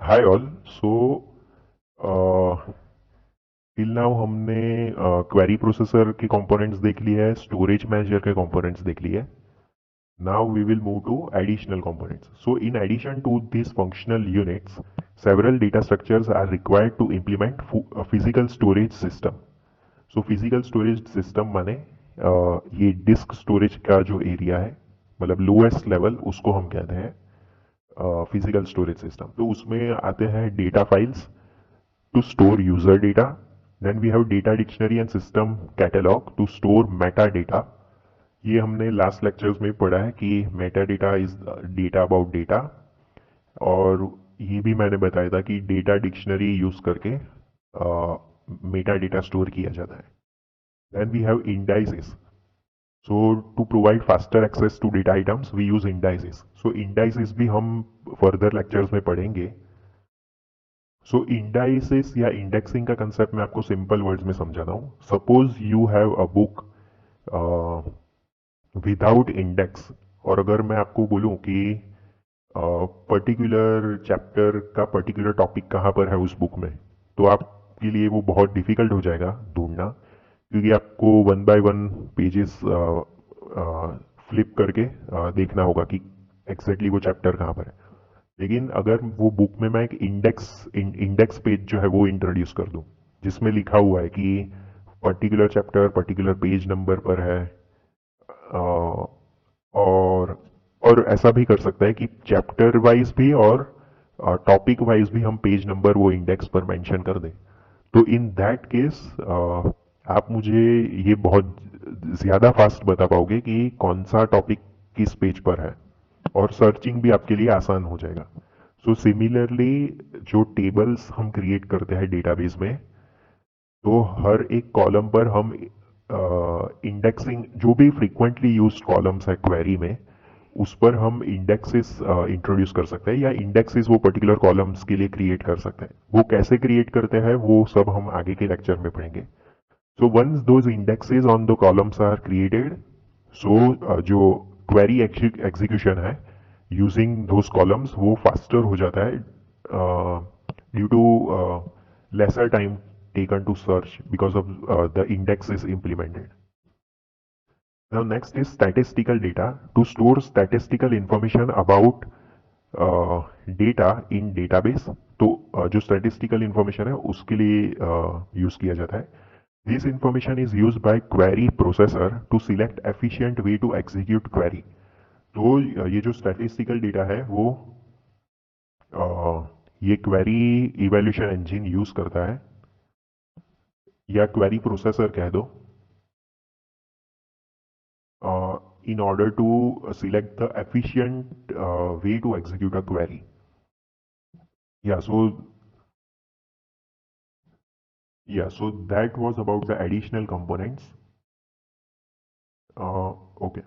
Hi all. So till now हमने query processor के components देख लिए है, स्टोरेज मैनेजर के कंपोनेंट्स देख लिए है। Now we will move to additional components. So in addition to these functional units, several data structures are required to implement a physical storage system. So physical storage system माने ये disk storage का जो area है, मतलब lowest level, उसको हम कहते हैं फिजिकल स्टोरेज सिस्टम. तो उसमें आते हैं data files to store user data. Then we have data dictionary and system catalog to store metadata. ये हमने लास्ट लेक्चर्स में पढ़ा है कि metadata is data about data. और ये भी मैंने बताया था कि डेटा डिक्शनरी यूज करके मेटाडेटा स्टोर किया जाता है. Then we have indices. So to provide faster access to data items we use indices. So indices भी हम फर्दर लेक्चर्स में पढ़ेंगे. सो इंडाइसेस या इंडेक्सिंग का कंसेप्ट मैं आपको सिंपल वर्ड्स में समझाता हूँ. Suppose you have a book without index, और अगर मैं आपको बोलूँ कि पर्टिकुलर चैप्टर का पर्टिकुलर टॉपिक कहाँ पर है उस बुक में, तो आपके लिए वो बहुत डिफिकल्ट हो जाएगा ढूंढना, क्योंकि आपको one by one pages flip करके देखना होगा कि एग्जैक्टली वो चैप्टर कहाँ पर है. लेकिन अगर वो बुक में मैं एक इंडेक्स पेज जो है वो इंट्रोड्यूस कर दूं, जिसमें लिखा हुआ है कि particular chapter particular page number पर है, और ऐसा भी कर सकता है कि चैप्टर वाइज भी और टॉपिक वाइज भी हम पेज नंबर वो इंडेक्स पर मेंशन कर दें. तो इन दैट केस आप मुझे ये बहुत ज़्यादा फास्ट बता पाओगे कि कौन सा टॉपिक किस पेज पर है, और सर्चिंग भी आपके लिए आसान हो जाएगा. सो सिमिलरली जो टेबल्स हम क्रिएट करते हैं डेटाबेस में, तो हर एक कॉलम पर हम इंडेक्सिंग, जो भी फ्रीक्वेंटली यूज्ड कॉलम्स है क्वेरी में, उस पर हम इंडेक्सेस इंट्रोड्यूस कर सकते हैं, या इंडेक्सेस वो पर्टिकुलर कॉलम्स के लिए क्रिएट कर सकते हैं. वो कैसे क्रिएट करते हैं वो सब हम आगे के लेक्चर में पढ़ेंगे. So once those indexes on the columns are created, so जो क्वेरी एग्जीक्यूशन है यूजिंग दोज कॉलम्स वो फास्टर हो जाता है due to lesser time taken to search because of the index is implemented. Now next is statistical data. To store statistical information about data in database, तो जो statistical information है उसके लिए use किया जाता है. This information is used by query processor to select efficient way to execute query. तो ये जो statistical data है वो ये query evaluation engine यूज करता है, या query processor कह दो, in order to select the efficient way to execute a query. Yeah, so that was about the additional components. Okay.